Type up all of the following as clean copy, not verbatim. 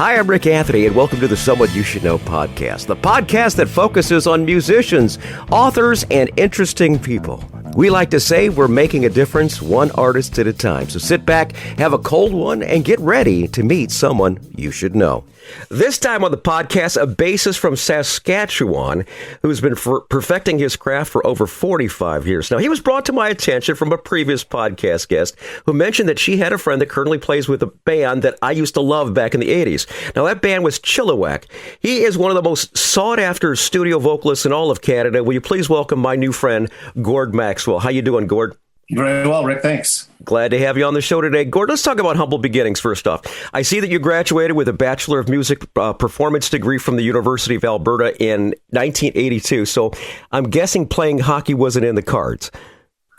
Hi, I'm Rick Anthony, and welcome to the Someone You Should Know podcast, the podcast that focuses on musicians, authors, and interesting people. We like to say we're making a difference one artist at a time. So sit back, have a cold one, and get ready to meet someone you should know. This time on the podcast, a bassist from Saskatchewan who's been perfecting his craft for over 45 years. Now, he was brought to my attention from a previous podcast guest who mentioned that she had a friend that currently plays with a band that I used to love back in the 80s. Now, that band was Chilliwack. He is one of the most sought-after studio vocalists in all of Canada. Will you please welcome my new friend, Gord Maxwell? How you doing, Gord? Very well, Rick. Thanks. Glad to have you on the show today. Gord, let's talk about humble beginnings first off. I see that you graduated with a Bachelor of Music Performance degree from the University of Alberta in 1982. So I'm guessing playing hockey wasn't in the cards.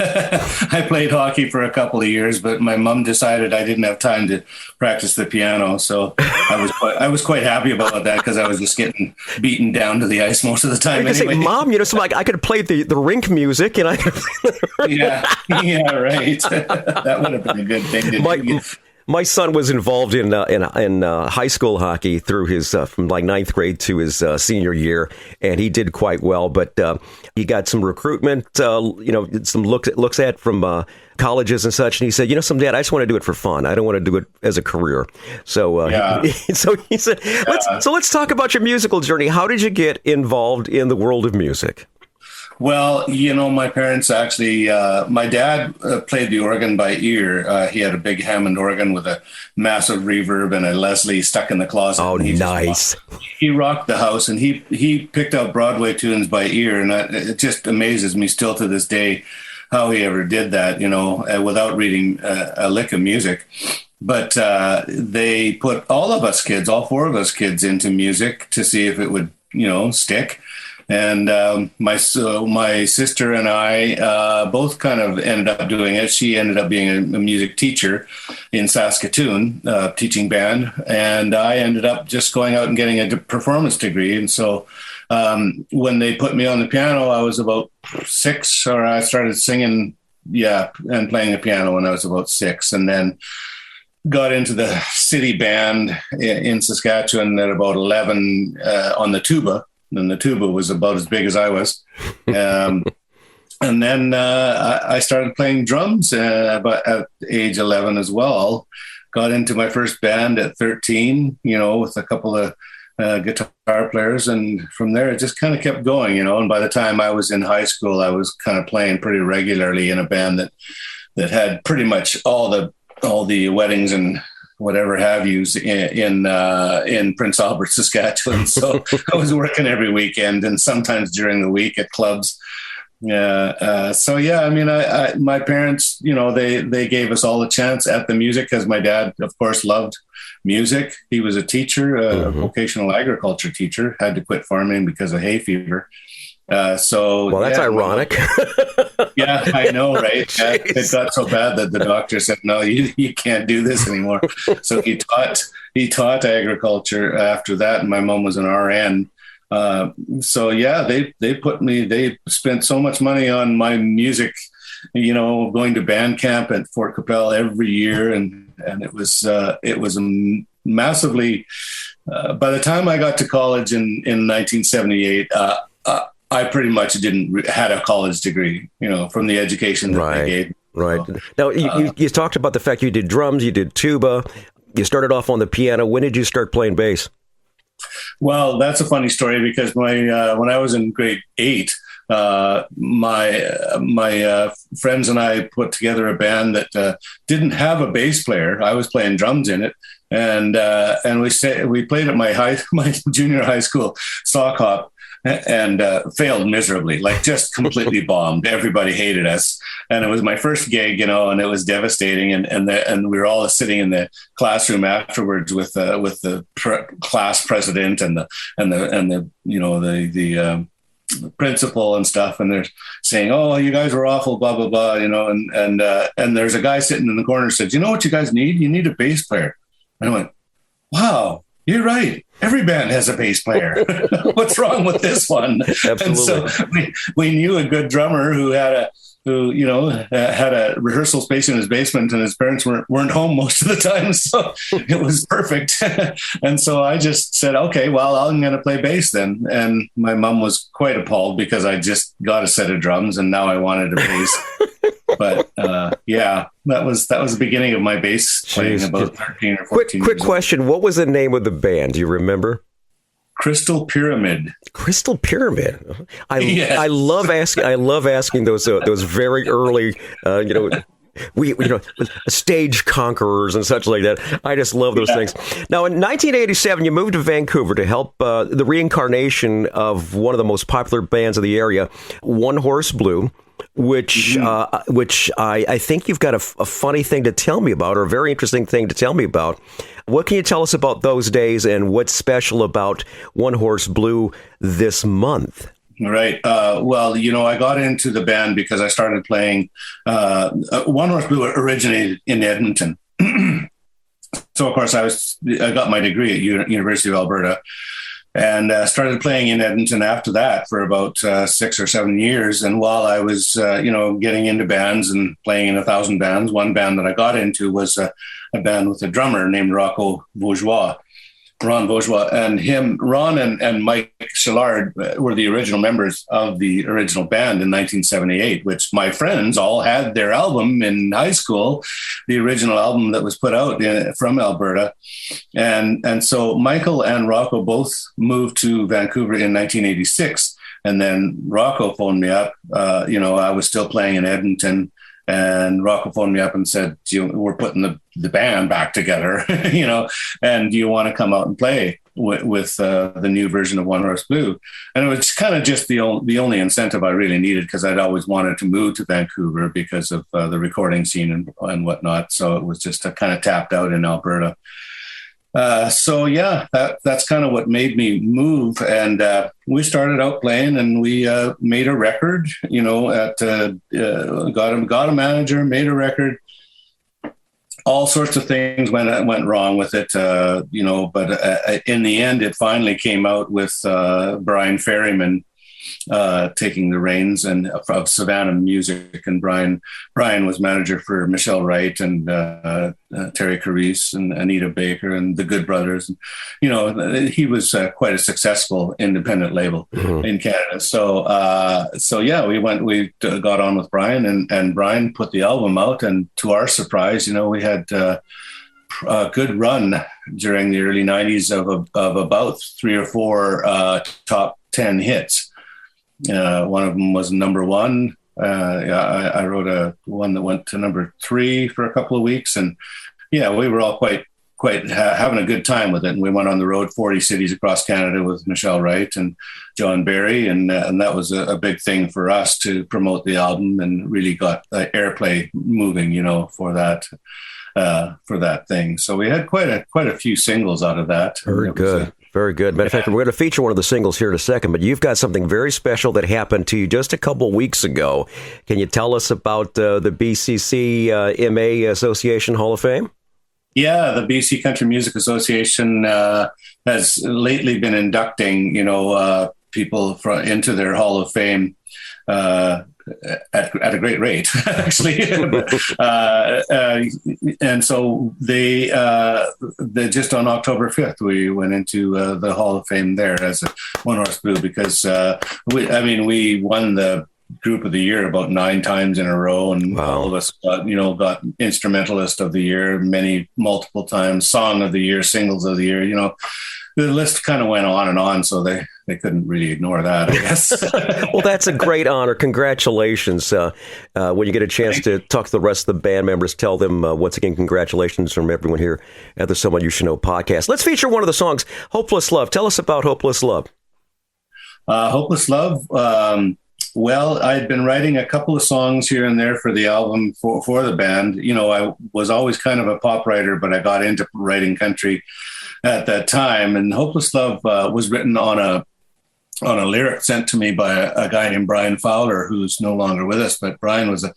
I played hockey for a couple of years, but my mom decided I didn't have time to practice the piano. So I was quite happy about that because I was just getting beaten down to the ice most of the time. I say, Mom, so like I could have played the rink music and I could yeah, right. That would have been a good thing to do. My son was involved in high school hockey through his from like ninth grade to his senior year, and he did quite well. But he got some recruitment, some looks at from colleges and such. And he said, "Some Dad, I just want to do it for fun. I don't want to do it as a career." So, so he said, "Let's talk about your musical journey. How did you get involved in the world of music?" Well, my parents actually, my dad played the organ by ear. He had a big Hammond organ with a massive reverb and a Leslie stuck in the closet. Oh, nice. He rocked the house, and he picked out Broadway tunes by ear. And it just amazes me still to this day how he ever did that, without reading a lick of music. But they put all four of us kids into music to see if it would, stick. And my sister and I both kind of ended up doing it. She ended up being a music teacher in Saskatoon, teaching band. And I ended up just going out and getting a performance degree. And so when they put me on the piano, I was about 6, or I started singing, and playing the piano when I was about 6. And then got into the city band in Saskatchewan at about 11 on the tuba. And the tuba was about as big as I was. And then I started playing drums at age 11 as well. Got into my first band at 13, with a couple of guitar players. And from there, it just kind of kept going, And by the time I was in high school, I was kind of playing pretty regularly in a band that had pretty much all the weddings and whatever have yous in Prince Albert, Saskatchewan. So I was working every weekend and sometimes during the week at clubs. My parents, they gave us all a chance at the music because my dad, of course, loved music. He was a teacher, a vocational agriculture teacher, had to quit farming because of hay fever. That's ironic. Yeah, I know, right? It got so bad that the doctor said, "No, you can't do this anymore." So he taught agriculture after that, and my mom was an RN. They spent so much money on my music, going to band camp at Fort Capel every year, and it was massively. By the time I got to college in 1978. I pretty much had a college degree, from the education that they gave me. Right. Now, you talked about the fact you did drums, you did tuba, you started off on the piano. When did you start playing bass? Well, that's a funny story because when I was in grade 8, my friends and I put together a band that didn't have a bass player. I was playing drums in it, and we played at my junior high school sock hop. And failed miserably, like just completely bombed. Everybody hated us, and it was my first gig, and it was devastating. And we were all sitting in the classroom afterwards with the class president and the principal and stuff, and they're saying, "Oh, you guys were awful," blah blah blah, and there's a guy sitting in the corner said, "You know what you guys need? You need a bass player." And I went, "Wow, you're right. every band has a bass player. What's wrong with this one? Absolutely. And so we knew a good drummer who had a rehearsal space in his basement, and his parents weren't home most of the time. So it was perfect. And so I just said, okay, well, I'm going to play bass then. And my mom was quite appalled because I just got a set of drums and now I wanted a bass. But that was the beginning of my bass playing, about 13 or 14 Quick question. What was the name of the band? Do you remember? Crystal Pyramid. Crystal Pyramid. I love asking those very early, stage conquerors and such like that. I just love those things. Now, in 1987, you moved to Vancouver to help the reincarnation of one of the most popular bands of the area, One Horse Blue, which I think you've got a funny thing to tell me about, or a very interesting thing to tell me about. What can you tell us about those days, and what's special about One Horse Blue this month? Right. Well, I got into the band because I started playing. One Horse Blue originated in Edmonton. So, of course, I got my degree at University of Alberta, and started playing in Edmonton after that for about 6 or 7 years. And while I was, getting into bands and playing in 1,000 bands, one band that I got into was a band with a drummer named Ron Vaugeois, and Ron and Mike Shillard were the original members of the original band in 1978, which my friends all had their album in high school, the original album that was put out from Alberta. And so Michael and Rocco both moved to Vancouver in 1986. And then Rocco phoned me up. I was still playing in Edmonton. And Rocco phoned me up and said, we're putting the band back together, and do you want to come out and play with the new version of One Horse Blue? And it was kind of just the only incentive I really needed, because I'd always wanted to move to Vancouver because of the recording scene and whatnot. So it was just kind of tapped out in Alberta. That's kind of what made me move. And we started out playing, and we made a record, got a manager, made a record. All sorts of things went wrong with it, but in the end, it finally came out with Brian Ferryman taking the reins of Savannah Music, and Brian was manager for Michelle Wright and Terry Carice and Anita Baker and the Good Brothers. He was quite a successful independent label in Canada. So we got on with Brian, and Brian put the album out, and to our surprise, we had a good run during the early 90s of about 3 or 4 top 10 hits. One of them was number 1. I wrote one that went to number 3 for a couple of weeks, and we were all quite having a good time with it. And we went on the road 40 cities across Canada with Michelle Wright and John Barry, and that was a big thing for us to promote the album, and really got airplay moving, for that thing. So we had quite a few singles out of that. Very good. Very good. Matter of fact, we're going to feature one of the singles here in a second, but you've got something very special that happened to you just a couple weeks ago. Can you tell us about the BCC MA Association Hall of Fame? Yeah, the BC Country Music Association has lately been inducting, people into their Hall of Fame at a great rate, actually. And so they just on October 5th, we went into the Hall of Fame there as a One Horse Blue, because we won the Group of the Year about 9 times in a row, and all of us got Instrumentalist of the Year multiple times, Song of the Year, Singles of the Year. The list kind of went on and on, so they couldn't really ignore that, I guess. Well, that's a great honor. Congratulations. When you get a chance to talk to the rest of the band members, tell them, once again, congratulations from everyone here at the Someone You Should Know podcast. Let's feature one of the songs, Hopeless Love. Tell us about Hopeless Love. Hopeless Love. Well, I'd been writing a couple of songs here and there for the album for the band. I was always kind of a pop writer, but I got into writing country at that time. And Hopeless Love was written on on a lyric sent to me by a guy named Brian Fowler, who's no longer with us, but Brian was a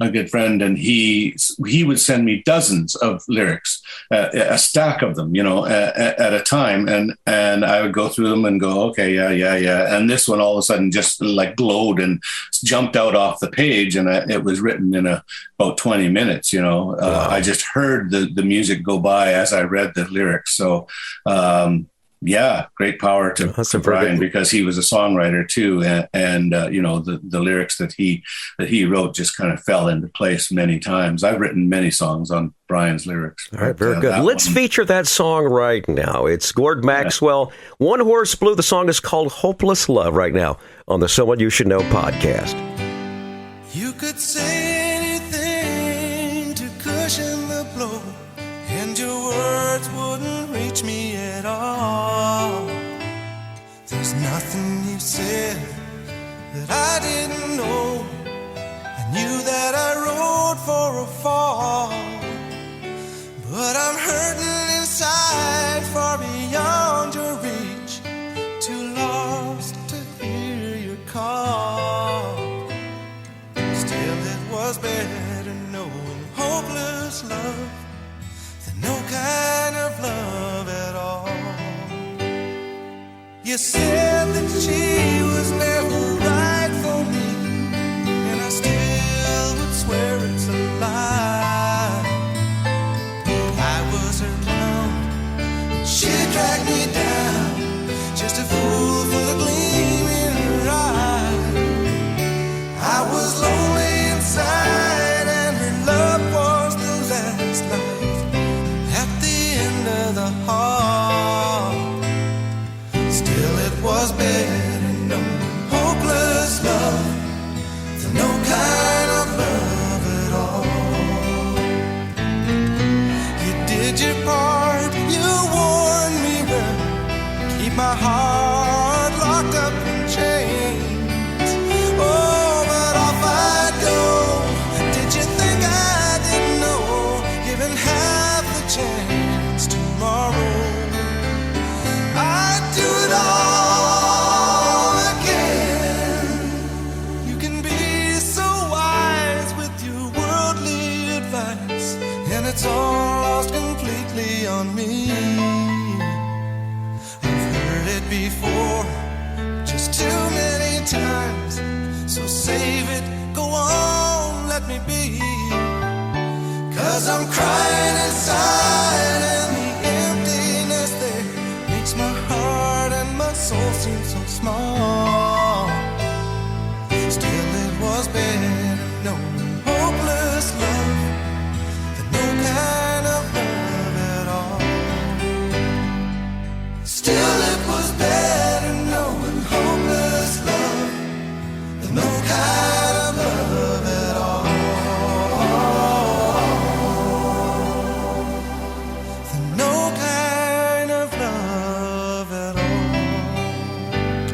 good friend, and he would send me dozens of lyrics, a stack of them, at a time, and I would go through them and go, okay, yeah, and this one all of a sudden just like glowed and jumped out off the page, and it was written in about 20 minutes. Wow. I just heard the music go by as I read the lyrics, so. Yeah, great power to Brian, because he was a songwriter too, and the lyrics that he wrote just kind of fell into place many times. I've written many songs on Brian's lyrics. All right, very good. Let's feature that song right now. It's Gord Maxwell, One Horse Blue. The song is called "Hopeless Love" right now on the Someone You Should Know podcast. You could say anything to cushion the blow, and your words wouldn't reach me at all. There's nothing you said that I didn't know. I knew that I rode for a fall, but I'm hurting inside, far beyond your reach, too lost to hear your call. Still it was better knowing hopeless love than no kind of love at all. You said that she was never right for me, and I still would swear it's a lie. I was her clown, she dragged me down, just a fool for the gleam in her eye. I was lonely inside, and her love was the last light at the end of the hall. Still it was better knowing hopeless love than no kind of love at all. You did your part, you warned me well, keep my heart locked up in chains. Oh, but off I'd go. Did you think I didn't know? Given half the chance tomorrow, I'd do it all again. You can be so wise with your worldly advice, and it's all lost completely on me. I've heard it before, just too many times. So save it, go on, let me be. 'Cause I'm crying inside, and the emptiness there makes my heart and my soul seem so small. Still it was better knowing hopeless love than no kind of love at all. Still it was better knowing hopeless love than no kind of love at all. Than no kind of love at all.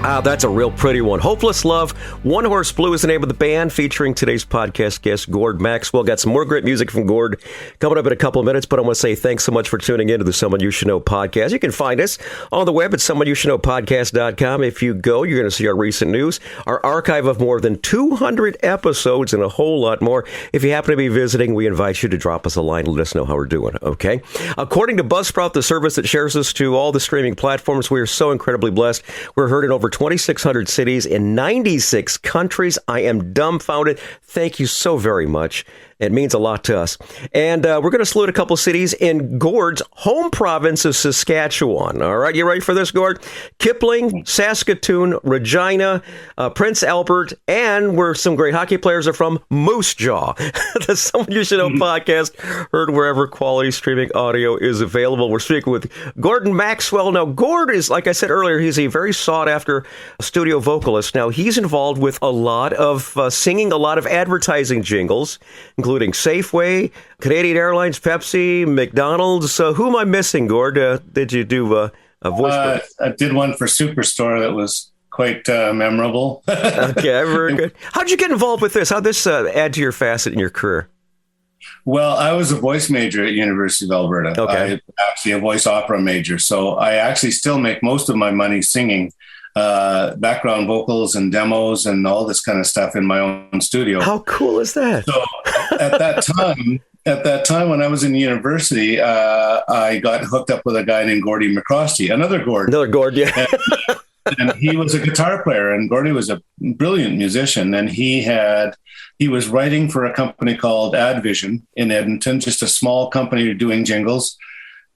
Ah, that's a real pretty one. Hopeless Love, One Horse Blue is the name of the band, featuring today's podcast guest, Gord Maxwell. Got some more great music from Gord coming up in a couple of minutes, but I want to say thanks so much for tuning in to the Someone You Should Know podcast. You can find us on the web at Someoneyoushouldknowpodcast.com. If you go, you're going to see our recent news, our archive of more than 200 episodes, and a whole lot more. If you happen to be visiting, we invite you to drop us a line and let us know how we're doing, okay? According to Buzzsprout, the service that shares us to all the streaming platforms, we are so incredibly blessed. We're heard in over 2,600 cities in 96 countries. I am dumbfounded. Thank you so very much. It means a lot to us. And we're going to salute a couple cities in Gord's home province of Saskatchewan. All right, you ready for this, Gord? Kipling, Saskatoon, Regina, Prince Albert, and where some great hockey players are from, Moose Jaw. The Someone You Should Know podcast, heard wherever quality streaming audio is available. We're speaking with Gordon Maxwell. Now, Gord is, like I said earlier, he's a very sought-after studio vocalist. Now, he's involved with a lot of singing, a lot of advertising jingles, including Safeway, Canadian Airlines, Pepsi, McDonald's. Who am I missing, Gord? Did you do a voice? I did one for Superstore that was quite memorable. Okay, very good. How'd you get involved with this? How'd this add to your facet in your career? Well, I was a voice major at University of Alberta. Okay. I'm actually a voice opera major. So I actually still make most of my money singing background vocals and demos and all this kind of stuff in my own studio. How cool is that? So at that time when I was in university, I got hooked up with a guy named Gord Maxwell, another Gord, yeah. and he was a guitar player, and Gordy was a brilliant musician, and he was writing for a company called AdVision in Edmonton, just a small company doing jingles.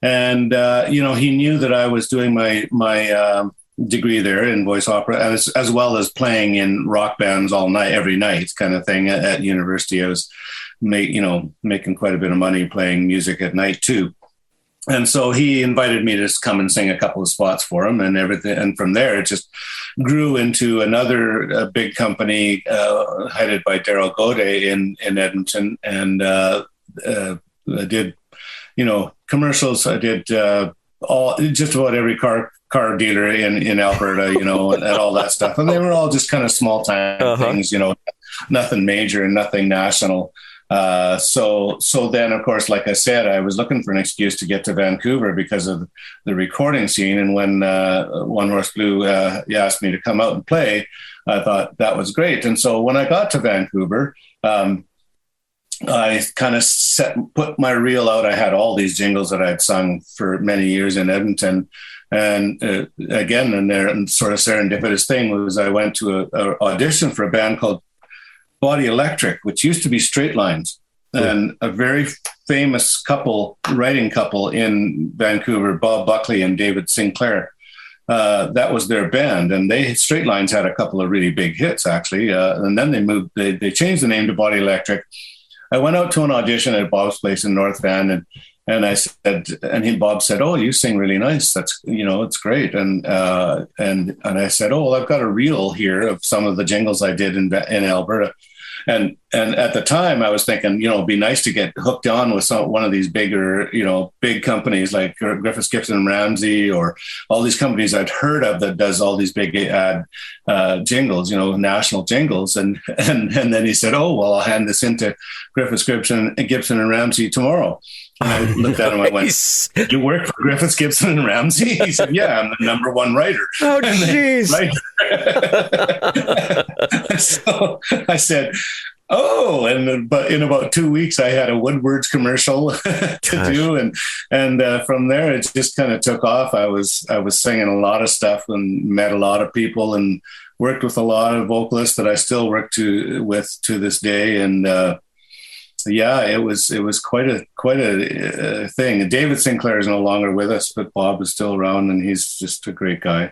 And he knew that I was doing my degree there in voice opera, as well as playing in rock bands all night, every night kind of thing at university. I was making quite a bit of money playing music at night too. And so he invited me to come and sing a couple of spots for him and everything. And from there, it just grew into another big company headed by Daryl Gode in Edmonton. And I did, commercials. I did just about every car dealer in Alberta, and all that stuff. And they were all just kind of small time things, nothing major and nothing national. So then, of course, like I said, I was looking for an excuse to get to Vancouver because of the recording scene. And when One Horse Blue asked me to come out and play, I thought that was great. And so when I got to Vancouver, I kind of put my reel out. I had all these jingles that I'd sung for many years in Edmonton. And again, and sort of serendipitous thing was I went to an audition for a band called Body Electric, which used to be Straight Lines, and a very famous writing couple in Vancouver, Bob Buckley and David Sinclair. That was their band, and Straight Lines had a couple of really big hits actually. And then they changed the name to Body Electric. I went out to an audition at Bob's place in North Van, and I said, Bob said, "Oh, you sing really nice. That's, it's great." And I said, "Oh, well, I've got a reel here of some of the jingles I did in Alberta." And at the time I was thinking, it'd be nice to get hooked on with one of these bigger, big companies like Griffiths, Gibson and Ramsey, or all these companies I'd heard of that does all these big ad jingles, national jingles. And then he said, "Oh, well, I'll hand this into Griffiths, Gibson and Ramsey tomorrow." And I looked at him, I went, "You work for Griffiths, Gibson and Ramsey?" He said, "Yeah, I'm the number one writer." Oh, jeez. So I said, "Oh," but in about 2 weeks, I had a Woodward's commercial to do, and from there it just kind of took off. I was singing a lot of stuff and met a lot of people and worked with a lot of vocalists that I still work with to this day, and yeah, it was quite a thing. And David Sinclair is no longer with us, but Bob is still around, and he's just a great guy.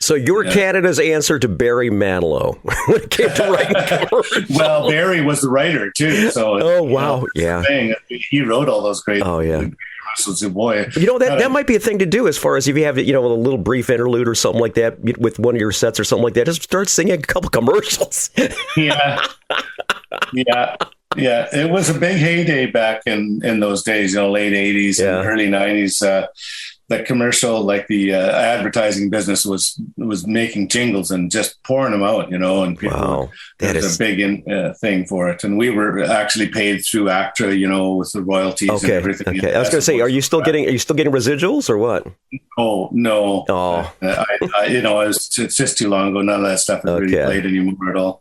So you're Canada's answer to Barry Manilow when it came to writing commercials. Well, Barry was the writer too. So wow, he wrote all those great. Oh yeah. Boy, that might be a thing to do as far as if you have a little brief interlude or something like that with one of your sets or something like that. Just start singing a couple commercials. Yeah. It was a big heyday back in those days, late 80s and early 90s. The commercial, like the advertising business was making jingles and just pouring them out, and people, that is a big thing for it. And we were actually paid through ACTRA, with the royalties and everything. Okay. I was going to say, are you still getting residuals or what? Oh, no. Oh, it's just too long ago. None of that stuff is really played anymore at all.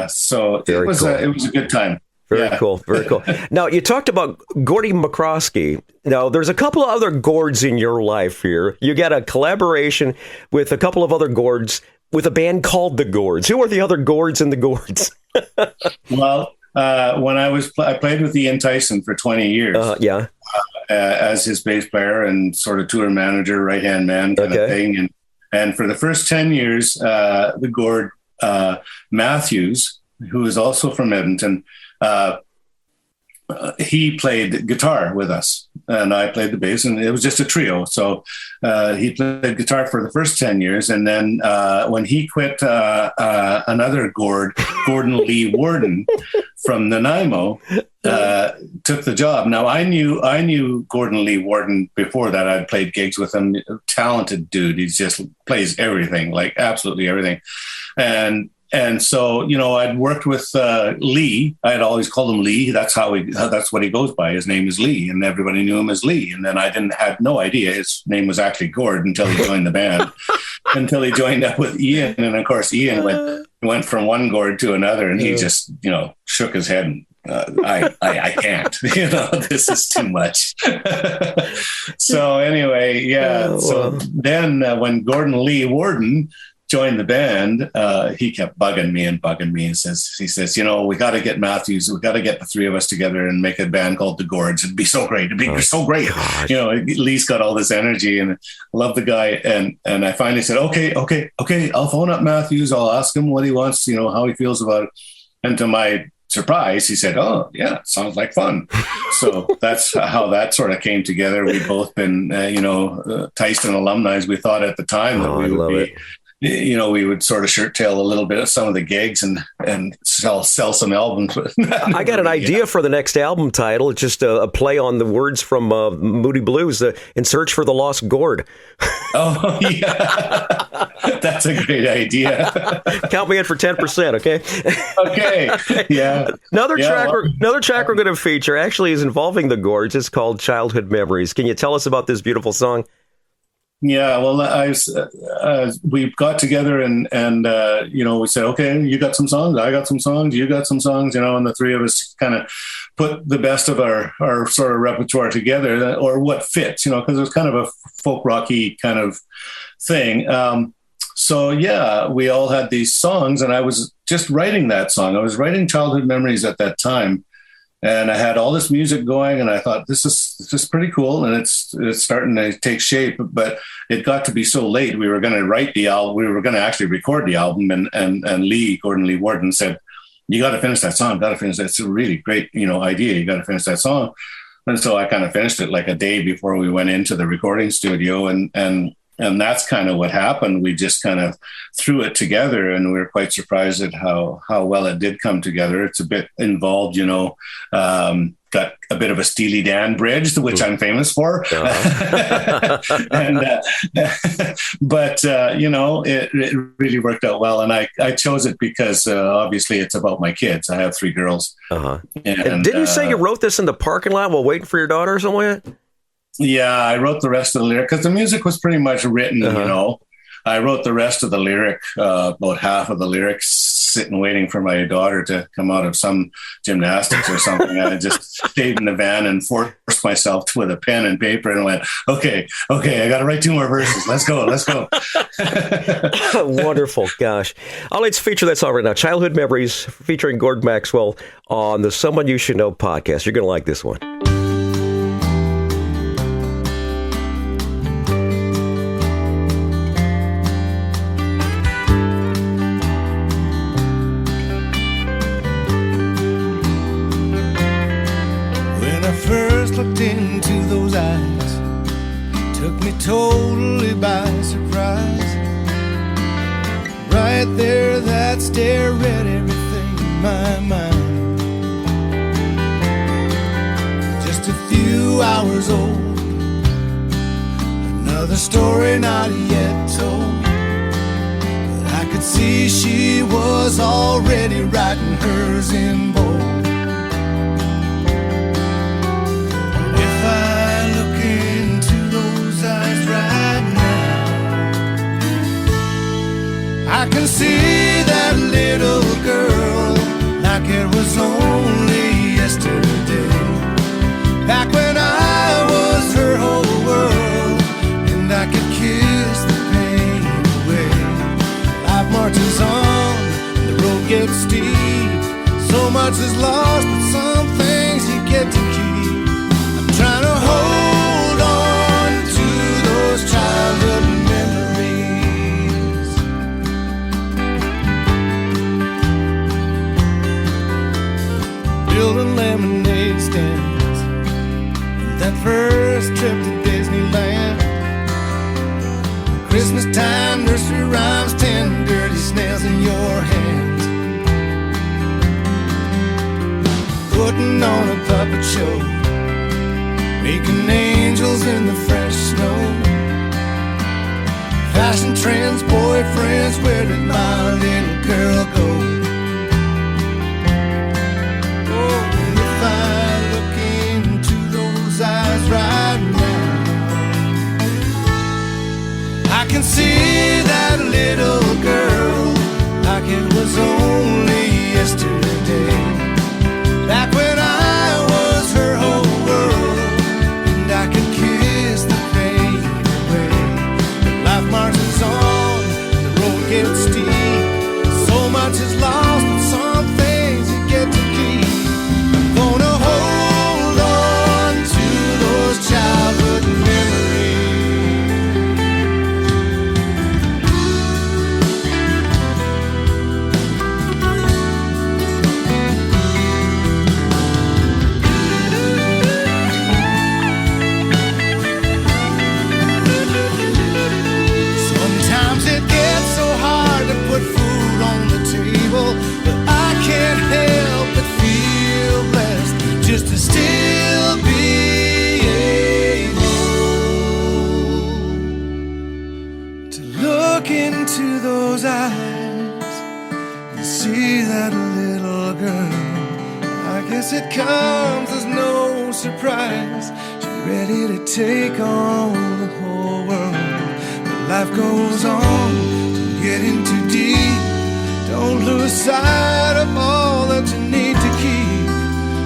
So it was a good time. Very cool. Now, you talked about Gordy Maxwell. Now, there's a couple of other Gords in your life here. You got a collaboration with a couple of other Gords with a band called the Gords. Who are the other Gords in the Gords? Well, when I played with Ian Tyson for 20 years. As his bass player and sort of tour manager, right-hand man kind of thing. And for the first 10 years, the Gord Matthews, who is also from Edmonton, he played guitar with us and I played the bass, and it was just a trio. So he played guitar for the first 10 years. And then when he quit, another Gordon Lee Warden from Nanaimo, took the job. Now I knew Gordon Lee Warden before that. I'd played gigs with him. Talented dude. He just plays everything, like absolutely everything. And And so, I'd worked with Lee. I had always called him Lee. That's what he goes by. His name is Lee, and everybody knew him as Lee. And then I had no idea his name was actually Gord until he joined the band, until he joined up with Ian. And of course, Ian went from one Gord to another, and he just, shook his head and I can't, this is too much. So anyway, So then when Gordon Lee Warden joined the band, he kept bugging me and says, we got to get Matthews. We got to get the three of us together and make a band called the Gords. It'd be so great. It'd be so great. Gosh. Lee's got all this energy, and I love the guy. And I finally said, okay. I'll phone up Matthews. I'll ask him what he wants, how he feels about it. And to my surprise, he said, oh yeah, sounds like fun. So that's how that sort of came together. We've both been, Tyson alumni. We thought at the time that we would be, we would sort of shirt tail a little bit of some of the gigs and sell some albums. I got an idea for the next album title. It's just a play on the words from Moody Blues, In Search for the Lost Gord. Oh, yeah. That's a great idea. Count me in for 10%, okay? Okay, yeah. Another track we're going to feature actually is involving the Gords. It's called Childhood Memories. Can you tell us about this beautiful song? Yeah, well, we got together and we said, okay, you got some songs, I got some songs, you got some songs, and the three of us kind of put the best of our sort of repertoire together, or what fits, because it was kind of a folk rocky kind of thing. So yeah, we all had these songs, and I was just writing that song. I was writing Childhood Memories at that time. And I had all this music going, and I thought, this is pretty cool, and it's starting to take shape. But it got to be so late. We were going to write the album. We were going to actually record the album, and Gordon Lee Warden said, "You got to finish that song. Got to finish that. It's a really great, idea. You got to finish that song." And so I kind of finished it like a day before we went into the recording studio, and that's kind of what happened. We just kind of threw it together, and we were quite surprised at how well it did come together. It's a bit involved, got a bit of a Steely Dan bridge, which I'm famous for. But it really worked out well. And I chose it because obviously it's about my kids. I have 3 girls. Uh-huh. And didn't you say you wrote this in the parking lot while waiting for your daughter or something? Yeah, I wrote the rest of the lyric because the music was pretty much written, I wrote the rest of the lyric, about half of the lyrics, sitting waiting for my daughter to come out of some gymnastics or something. I just stayed in the van and forced myself with a pen and paper and went, okay, I got to write 2 more verses. Let's go. Wonderful. Gosh. Let's feature that song right now. Childhood Memories featuring Gord Maxwell on the Someone You Should Know podcast. You're going to like this one. Looked into those eyes, took me totally by surprise. Right there, that stare read everything in my mind. Just a few hours old, another story not yet told. But I could see she was already writing hers in bold. I can see that little girl like it was only yesterday. Back when I was her whole world, and I could kiss the pain away. Life marches on, the road gets steep. So much is lost, but some things you get to keep. I'm trying to hold on to those childhood memories. Building lemonade stands, that first trip to Disneyland. Christmas time, nursery rhymes, 10 dirty snails in your hands. Putting on a puppet show, making angels in the fresh snow. Fashion trends, boyfriends, where did my little girl go? Oh, if I look into those eyes right now, I can see that little girl like it was only yesterday. Back when I was her whole world, and I could kiss the pain away. But life marches on, the road gets steep. So much is lost, but some things you get to keep. I'm gonna hold on to those childhood memories. Sometimes it gets so hard to put food on the table, but I can't help but feel blessed just to still be able to look into those eyes and see that little girl. I guess it comes as no surprise. She's ready to take on the whole world. But life goes on, don't get in too deep. Don't lose sight of all that you need to keep.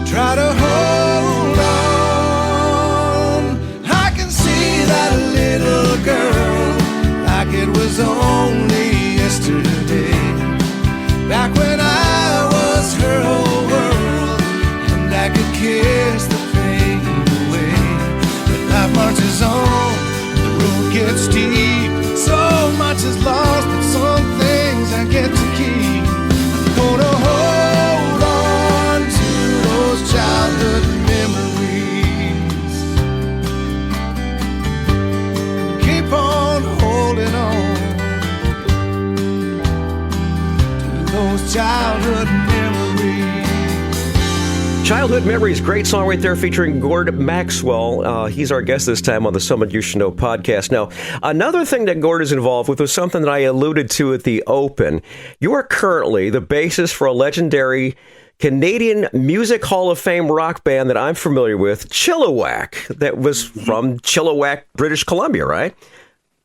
Try to hold on. I can see that little girl like it was only yesterday. Back when I was her whole world, and I could kiss the pain away. But life marches on, the road gets steep. So much is lost, but some things I get to keep. I'm gonna hold on to those childhood memories. Keep on holding on to those childhood memories. Childhood Memories, great song right there featuring Gord Maxwell. He's our guest this time on the Someone You Should Know podcast. Now, another thing that Gord is involved with was something that I alluded to at the open. You are currently the bassist for a legendary Canadian Music Hall of Fame rock band that I'm familiar with, Chilliwack, that was from Chilliwack, British Columbia, right?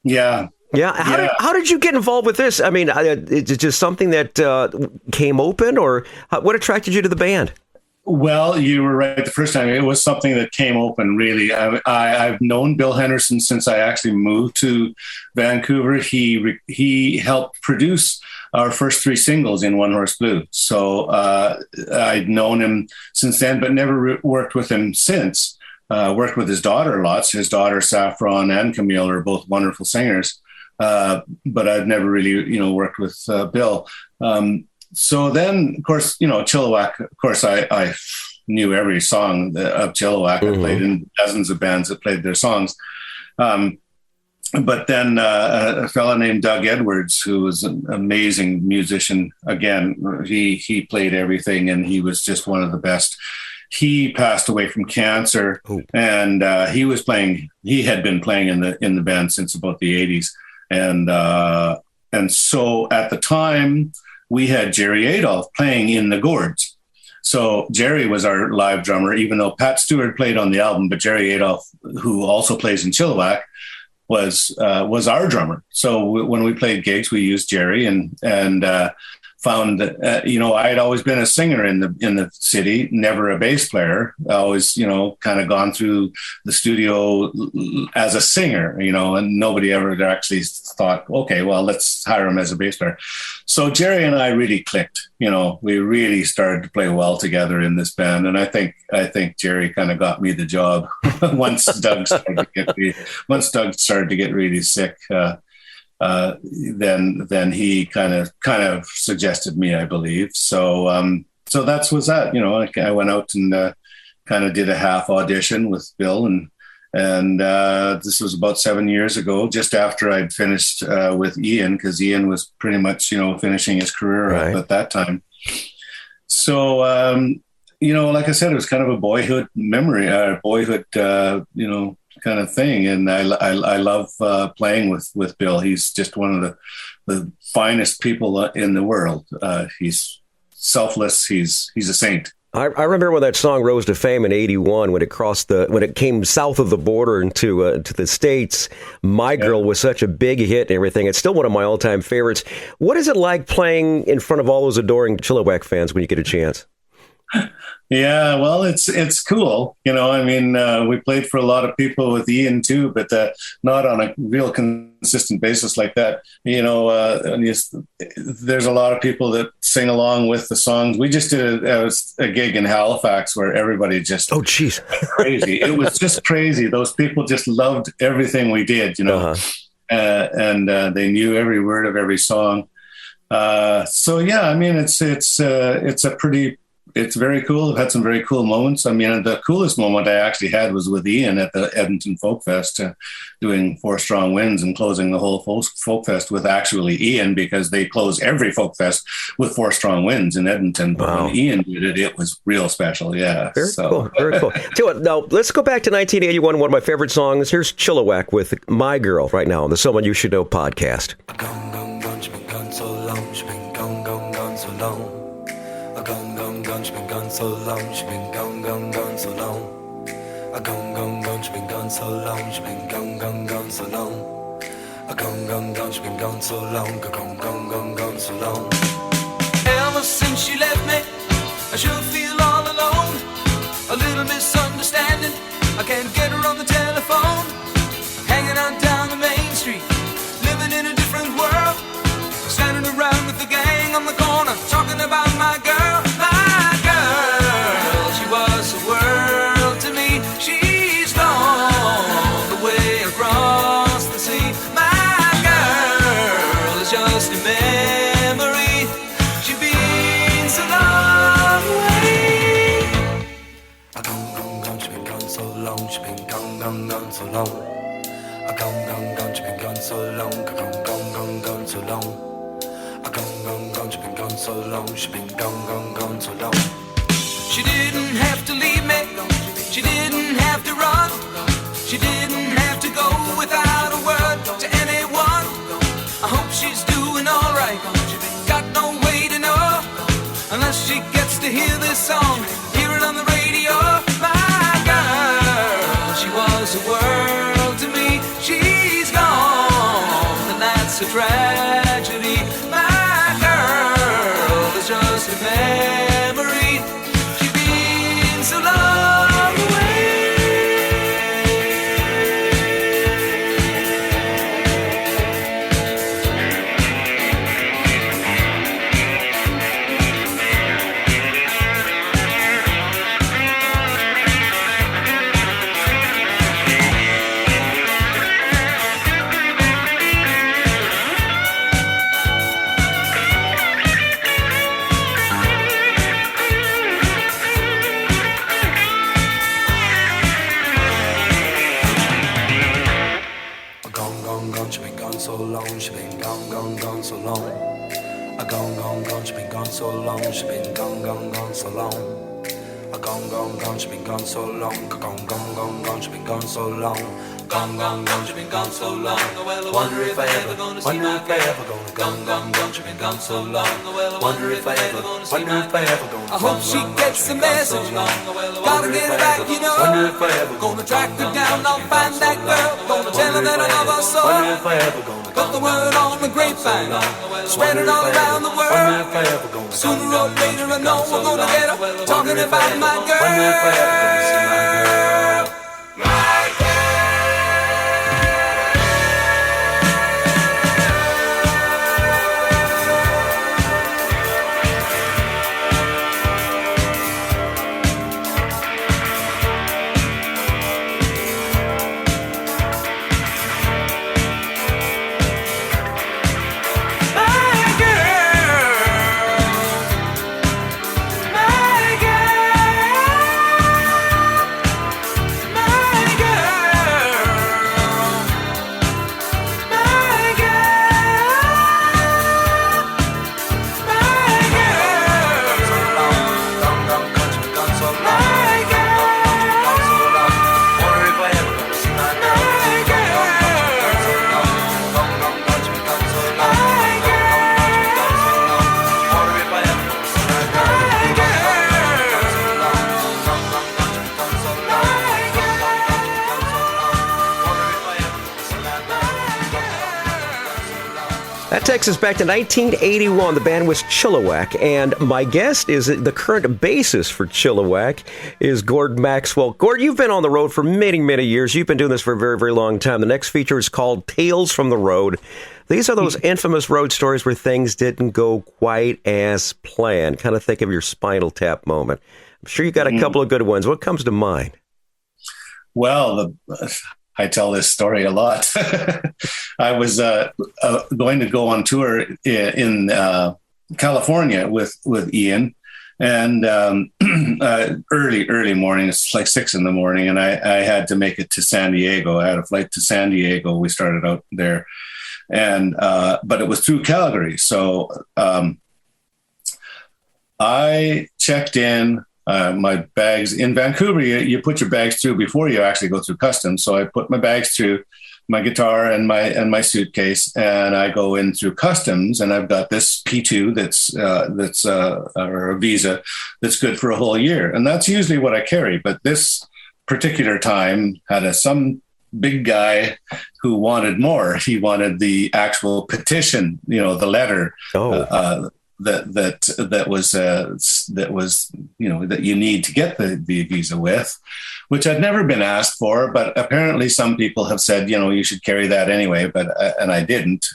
Yeah. Yeah. How did you get involved with this? I mean, it's just something that came open, or what attracted you to the band? Well, you were right the first time. It was something that came open, really. I've known Bill Henderson since I actually moved to Vancouver. He helped produce our first 3 singles in One Horse Blue. So I'd known him since then, but never worked with him since. Worked with his daughter lots. His daughter, Saffron and Camille, are both wonderful singers. But I'd never really, worked with Bill. So then, of course, Chilliwack, of course, I knew every song of Chilliwack. I played in dozens of bands that played their songs. But then a fellow named Doug Edwards, who was an amazing musician, again, he played everything, and he was just one of the best. He passed away from cancer, and he had been playing in the band since about the 80s. And so at the time, we had Jerry Adolph playing in the Gords. So Jerry was our live drummer, even though Pat Stewart played on the album, but Jerry Adolph, who also plays in Chilliwack, was our drummer. So when we played gigs, we used Jerry and found that, I'd always been a singer in the city, never a bass player. I always, kind of gone through the studio as a singer, and nobody ever actually thought, okay, well, let's hire him as a bass player. So Jerry and I really clicked. We really started to play well together in this band. And I think Jerry kind of got me the job once Doug started to get really sick. Then he kind of suggested me, I believe. So that was that. I went out and kind of did a half audition with Bill, and this was about 7 years ago, just after I'd finished with Ian, because Ian was pretty much finishing his career up at that time. So like I said, it was kind of a boyhood memory, boyhood, kind of thing. And I love playing with Bill. He's just one of the finest people in the world. He's selfless. He's a saint. I remember when that song rose to fame in '81 when it came south of the border into to the States. My Girl was such a big hit and everything. It's still one of my all-time favorites. What is it like playing in front of all those adoring Chilliwack fans when you get a chance? Yeah, well, it's cool. We played for a lot of people with Ian too, but not on a real consistent basis like that. There's a lot of people that sing along with the songs. We just did a gig in Halifax where everybody just went crazy. It was just crazy. Those people just loved everything we did, and they knew every word of every song. So yeah, it's very cool. I've had some very cool moments. The coolest moment I actually had was with Ian at the Edmonton Folk Fest, doing 4 Strong Winds and closing the whole Folk Fest with actually Ian, because they close every Folk Fest with 4 Strong Winds in Edmonton. But when Ian did it, it was real special. Yeah. Very cool. Very cool. Tell you what, now let's go back to 1981. One of my favorite songs. Here's Chilliwack with My Girl right now on the Someone You Should Know podcast. She's been gone so long, she's been gone so long. A gone, she's been gone so long, she's been gone so long. A gone, she's been gone so long, gone so long. Ever since she left me, I sure feel all alone. A little misunderstanding, I can't get her on the telephone. Hanging out down the main street, living in a different world. Standing around with the gang on the corner, talking about my girl. So long. A gone, she's been gone so long. Gone so long. A gone, she's been gone so long. She's been gone so long. She didn't have to leave me. She didn't have to run. She didn't have to go without a word to anyone. I hope she's doing alright. Got no way to know unless she gets to hear this song. Hear it on the radio. My girl, she was a world to me. She's gone, and that's a tragedy. My girl is just a memory. She's been so long away. She's been gone so long, she's been gone so long. A gone, she's been gone so long, she's been gone so long. A gone, she's been gone so long. Gone, she's been gone so long. Gone, she's been gone so long. Well, I wonder if I ever gonna see my girl. Gone, she's been gone so long. Wonder if I ever gonna see my girl. I hope she gets the message. Gotta get her back, you know. Gonna track her down, I'll find that girl. Gonna tell her that I love her so. Got the word on the grapevine, spread it all around the world. Sooner or later I know we're gonna get her. Talking about my girl. That takes us back to 1981. The band was Chilliwack, and my guest is the current bassist for Chilliwack is Gord Maxwell. Gord, you've been on the road for many, many years. You've been doing this for a very, very long time. The next feature is called Tales from the Road. These are those infamous road stories where things didn't go quite as planned. Kind of think of your Spinal Tap moment. I'm sure you got a couple of good ones. What comes to mind? Well, I tell this story a lot. I was going to go on tour in California with Ian, and early morning. It's like 6 a.m, and I had to make it to San Diego. I had a flight to San Diego. We started out there, and but it was through Calgary. So I checked in. My bags in Vancouver, you put your bags through before you actually go through customs. So I put my bags through, my guitar and my suitcase, and I go in through customs, and I've got this P2 that's or a visa that's good for a whole year, and that's usually what I carry. But this particular time had some big guy who wanted more. He wanted the actual petition, the letter. That was that you need to get the visa with, which I'd never been asked for, but apparently some people have said you should carry that anyway, and I didn't,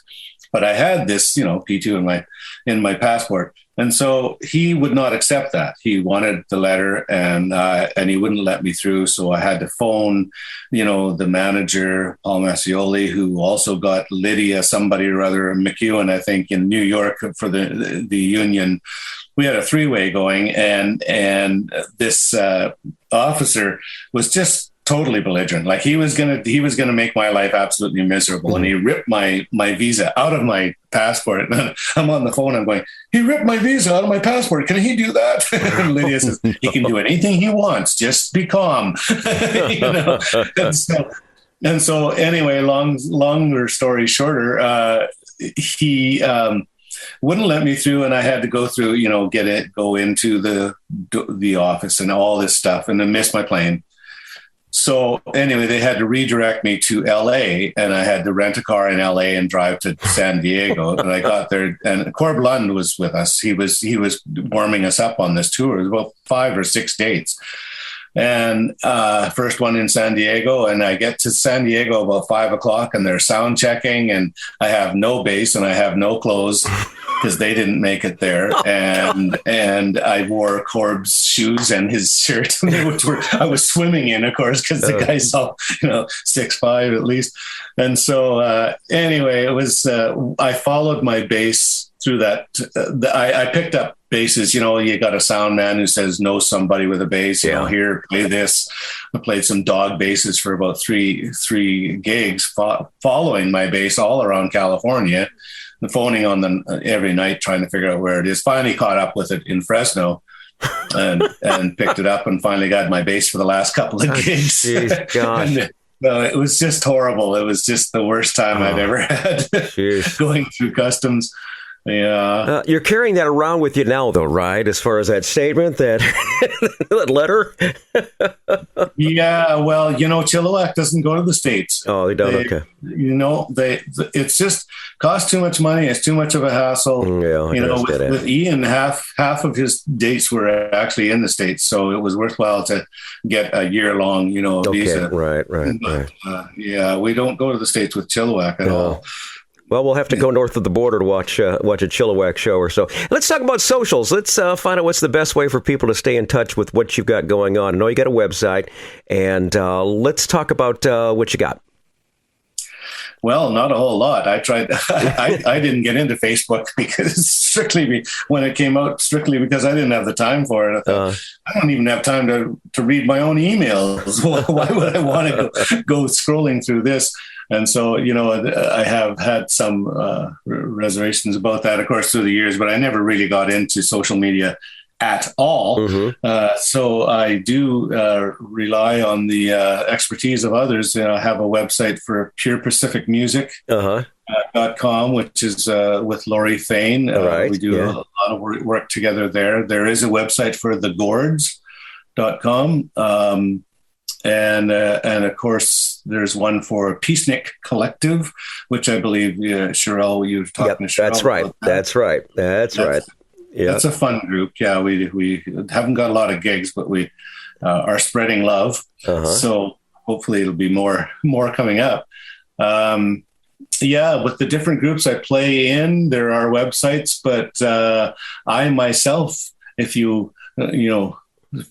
but I had this P2 in my passport, and so he would not accept that. He wanted the letter, and he wouldn't let me through. So I had to phone the manager, Paul Massioli, who also got Lydia, somebody or other, McEwen, I think, in New York for the union. We had a three-way going, and this officer was just totally belligerent. Like he was gonna make my life absolutely miserable, and he ripped my visa out of my passport. And I'm on the phone. I'm going, he ripped my visa out of my passport. Can he do that? And Lydia says, he can do anything he wants. Just be calm. And so anyway, longer story shorter, he wouldn't let me through, and I had to go through, go into the office and all this stuff, and then miss my plane. So anyway, they had to redirect me to LA, and I had to rent a car in LA and drive to San Diego. And I got there, and Corb Lund was with us. He was warming us up on this tour. It was about 5 or 6 dates. And first one in San Diego, and I get to San Diego about 5 o'clock, and they're sound checking, and I have no bass and I have no clothes because they didn't make it there. And I wore Corb's shoes and his shirt, which I was swimming in, of course, because the guy's all 6'5" at least. And so anyway, it was I followed my bass through that. I picked up basses. You got a sound man who says know somebody with a bass. Here, play this. I played some dog basses for about three gigs, following my bass all around California, and phoning on them every night, trying to figure out where it is. Finally caught up with it in Fresno, and picked it up, and finally got my bass for the last couple of gigs. Geez, gosh. It was just horrible. It was just the worst time I'd ever had going through customs. Yeah. You're carrying that around with you now, though, right? As far as that statement, that letter? Yeah. Well, Chilliwack doesn't go to the States. Oh, they don't? Okay. It's just costs too much money. It's too much of a hassle. With Ian, half of his dates were actually in the States. So it was worthwhile to get a year-long, visa. Right. Yeah, we don't go to the States with Chilliwack at all. Well, we'll have to go north of the border to watch a Chilliwack show or so. Let's talk about socials. Let's find out what's the best way for people to stay in touch with what you've got going on. I know you got a website, and let's talk about what you got. Well, not a whole lot. I tried. I didn't get into Facebook because when it came out, strictly because I didn't have the time for it. I thought, I don't even have time to read my own emails. Why would I want to go scrolling through this? And so, I have had some reservations about that, of course, through the years, but I never really got into social media at all. Mm-hmm. So I do rely on the expertise of others. I have a website for Pure Pacific Music. .com, which is with Laurie Thain. We do a lot of work together there. There is a website for thegords.com. And of course, there's one for Peacenik Collective, which I believe Cheryl, you were talking to Cheryl. That's right. That's right. That's right. Yeah, it's a fun group. Yeah, we haven't got a lot of gigs, but we are spreading love. So hopefully it'll be more coming up. With the different groups I play in, there are websites, but I myself, if you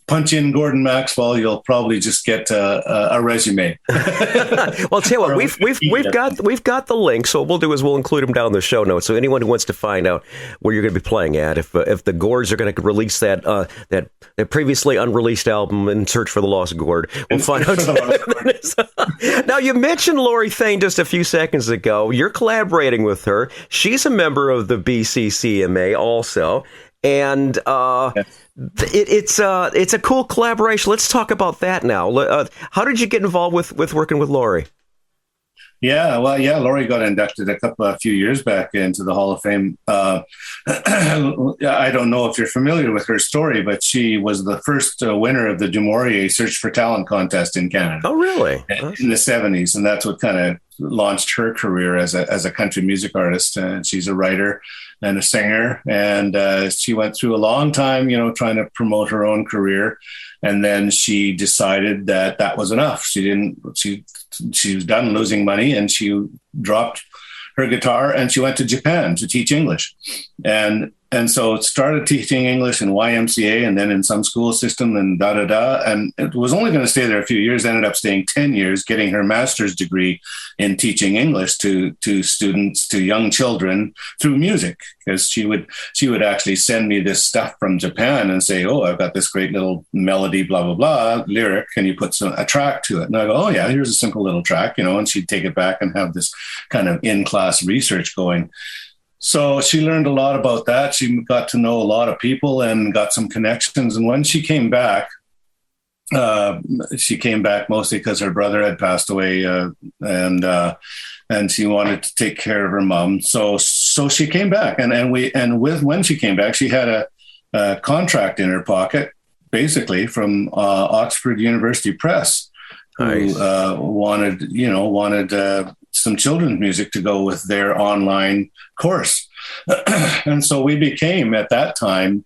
punch in Gordon Maxwell, you'll probably just get a resume. Well, tell you what, we've got the link. So what we'll do is we'll include them down in the show notes. So anyone who wants to find out where you're going to be playing at, if the Gords are going to release that previously unreleased album in Search for the Lost Gord, we'll find out. Now, you mentioned Lori Thain just a few seconds ago. You're collaborating with her. She's a member of the BCCMA also. And it's a cool collaboration. Let's talk about that now. How did you get involved with working with Lori? Lori got inducted a few years back into the Hall of Fame. I don't know if you're familiar with her story, but she was the first winner of the Du Maurier Search for Talent contest in Canada. Oh, really? In the 70s, and that's what kind of launched her career as a country music artist. And she's a writer and a singer, and she went through a long time, trying to promote her own career. And then she decided that was enough. She was done losing money, and she dropped her guitar and she went to Japan to teach English. And so started teaching English in YMCA and then in some school system and And it was only going to stay there a few years, ended up staying 10 years, getting her master's degree in teaching English to students, to young children through music. Because she would actually send me this stuff from Japan and say, oh, I've got this great little melody, blah, blah, blah, lyric. Can you put a track to it? And I go, oh yeah, here's a simple little track, and she'd take it back and have this kind of in-class research going. So she learned a lot about that. She got to know a lot of people and got some connections. And when she came back mostly because her brother had passed away, and she wanted to take care of her mom. So she came back, when she came back, she had a contract in her pocket, basically from Oxford University Press, who wanted some children's music to go with their online course. And so we became, at that time,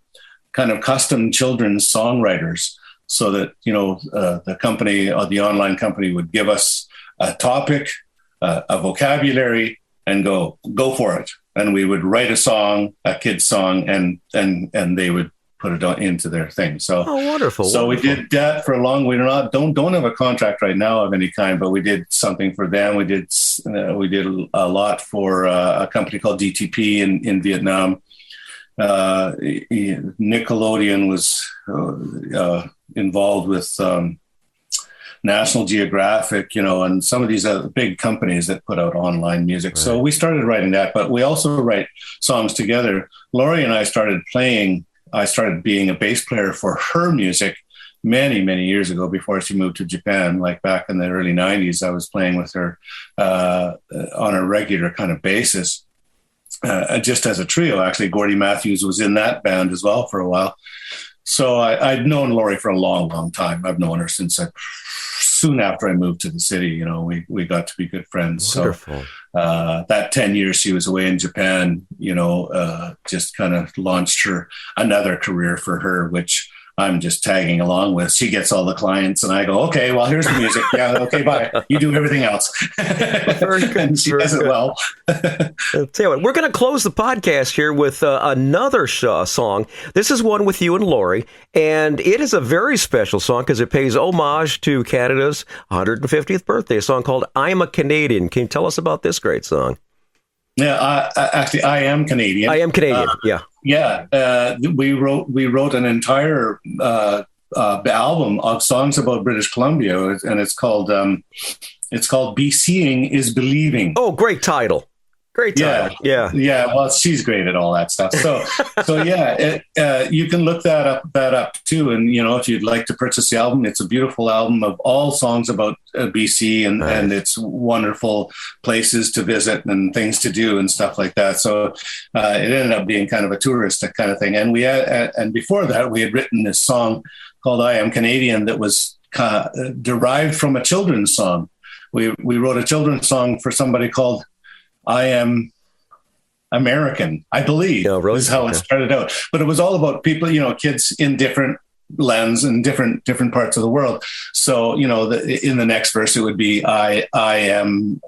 kind of custom children's songwriters, so that, the company, or the online company, would give us a topic, a vocabulary, and go for it. And we would write a song, a kid's song, and they would put it into their thing. So, wonderful! So we did that for a long. We don't have a contract right now of any kind, but we did something for them. We did a lot for a company called DTP in Vietnam. Nickelodeon was involved with National Geographic, and some of these other big companies that put out online music. Right. So we started writing that, but we also write songs together. Lori and I started playing. I started being a bass player for her music many, many years ago, before she moved to Japan. Like back in the early 90s, I was playing with her on a regular kind of basis, just as a trio. Actually, Gordy Matthews was in that band as well for a while. So I'd known Lori for a long, long time. I've known her since soon after I moved to the city. We got to be good friends. Wonderful. So that 10 years she was away in Japan, just kind of launched another career for her, which I'm just tagging along with. She gets all the clients, and I go, okay, well, here's the music. Yeah, okay, bye. You do everything else. Very good. And she does it well. I'll tell you what, we're going to close the podcast here with another song. This is one with you and Lori, and it is a very special song because it pays homage to Canada's 150th birthday, a song called I'm a Canadian. Can you tell us about this great song? Yeah, actually, I am Canadian. I am Canadian. Yeah. Yeah. We wrote an entire album of songs about British Columbia, and it's called Be Seeing is Believing. Oh, great title. Great title. Yeah. Well, she's great at all that stuff. So yeah, you can look that up too. And if you'd like to purchase the album, it's a beautiful album of all songs about BC and its wonderful places to visit and things to do and stuff like that. So it ended up being kind of a tourist kind of thing. And and before that, we had written this song called I Am Canadian that was derived from a children's song we wrote a children's song for somebody called I Am American, I believe, is how it started out. But it was all about people, kids in different lands and different parts of the world. So, in the next verse, it would be I am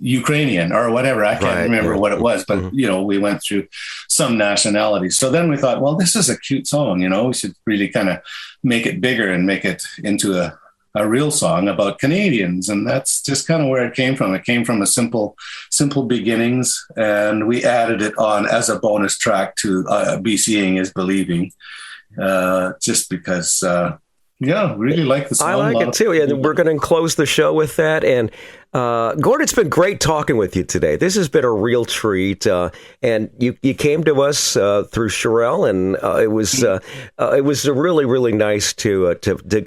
Ukrainian or whatever. I can't remember what it was, but we went through some nationalities. So then we thought, well, this is a cute song. We should really kind of make it bigger and make it into a real song about Canadians. And that's just kind of where it came from. It came from a simple beginnings, and we added it on as a bonus track to Be Seeing is Believing, just because, really like the song. I like it too. And we're going to close the show with that. And Gord, it's been great talking with you today. This has been a real treat. And you came to us through Sherelle, and it was really, really nice to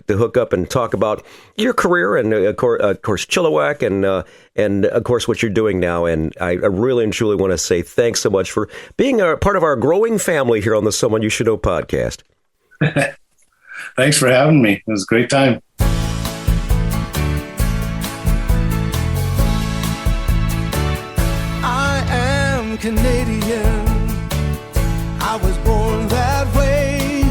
hook up and talk about your career and of course Chilliwack and of course what you're doing now. And I really and truly want to say thanks so much for being a part of our growing family here on the Someone You Should Know podcast. Thanks for having me. It was a great time. I am Canadian. I was born that way.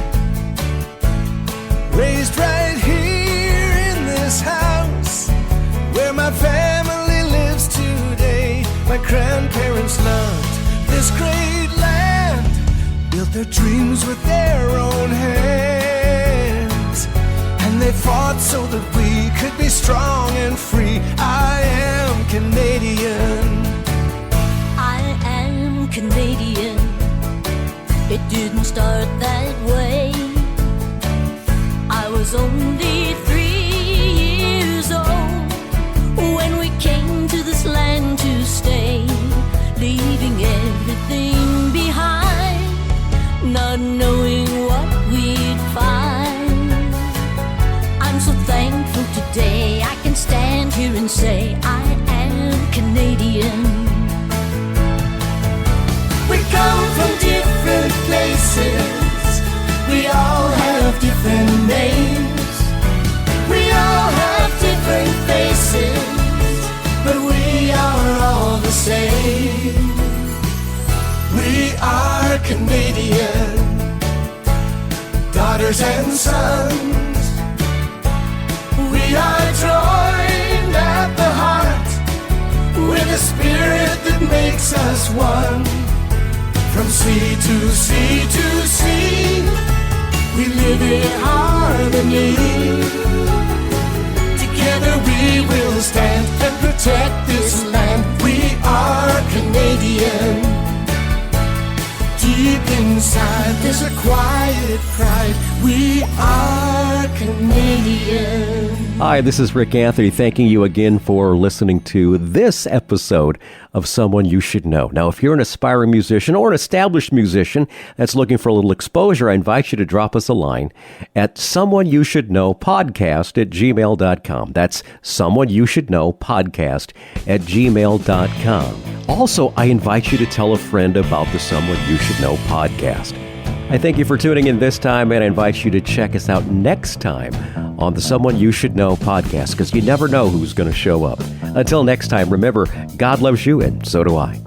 Raised right here in this house where my family lives today. My grandparents loved this great land, built their dreams with their own hands. And they fought so that we could be strong and free. I am Canadian. I am Canadian. It didn't start that way. I was only 3 years old when we came to this land to stay, leaving everything behind, not knowing what we'd find. I'm so thankful today I can stand here and say I am Canadian. We come from different places. We all have different names. We all have different faces, but we are all the same. We are Canadian, daughters and sons. We are joined at the heart with a spirit that makes us one. From sea to sea to sea, we live in harmony. Together we will stand and protect this land. We are Canadian. Deep inside there's a quiet pride. We are Canadian. Hi, this is Rick Anthony, thanking you again for listening to this episode of Someone You Should Know. Now, if you're an aspiring musician or an established musician that's looking for a little exposure, I invite you to drop us a line at someoneyoushouldknowpodcast@gmail.com. That's someoneyoushouldknowpodcast@gmail.com. Also, I invite you to tell a friend about the Someone You Should Know podcast. I thank you for tuning in this time, and I invite you to check us out next time on the Someone You Should Know podcast, because you never know who's going to show up. Until next time, remember, God loves you, and so do I.